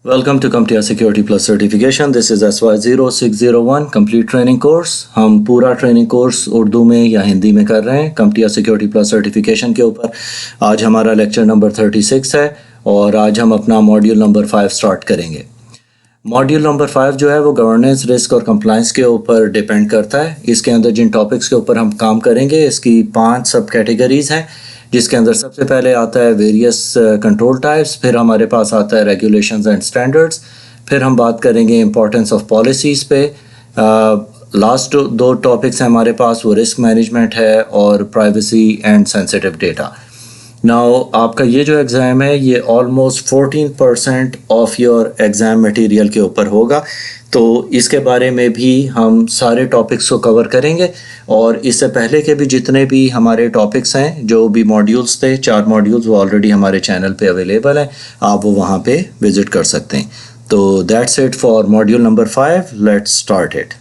Welcome to CompTIA Security Plus Certification. This is SY0-601 Complete Training Course. हम पूरा training course Urdu में या हिंदी में कर रहे हैं CompTIA Security Plus Certification के ऊपर. आज हमारा लेक्चर नंबर 36 है और आज हम अपना मॉड्यूल नंबर 5 स्टार्ट करेंगे. मॉड्यूल नंबर 5 जो है वो गवर्नेंस, रिस्क और कंप्लाइंस के ऊपर डिपेंड करता है. इसके अंदर जिन टॉपिक्स के ऊपर हम काम करेंगे इसकी 5 सब कैटेगरीज़ हैं, जिसके अंदर सबसे पहले आता है वेरियस कंट्रोल टाइप्स, फिर हमारे पास आता है रेगुलेशंस एंड स्टैंडर्ड्स, फिर हम बात करेंगे इंपॉर्टेंस ऑफ पॉलिसीज़ पे. लास्ट दो टॉपिक्स हैं हमारे पास, वो रिस्क मैनेजमेंट है और privacy and sensitive data. Now आपका ये जो एग्ज़ाम है ये almost 14% of your exam material के ऊपर होगा, तो इसके बारे में भी हम सारे टॉपिक्स को कवर करेंगे. और इससे पहले के भी जितने भी हमारे टॉपिक्स हैं, जो भी मॉड्यूल्स थे, 4 मॉड्यूल्स, वो ऑलरेडी हमारे चैनल पे अवेलेबल हैं, आप वो वहाँ पे विज़िट कर सकते हैं. तो that's it for module number 5. Let's start it.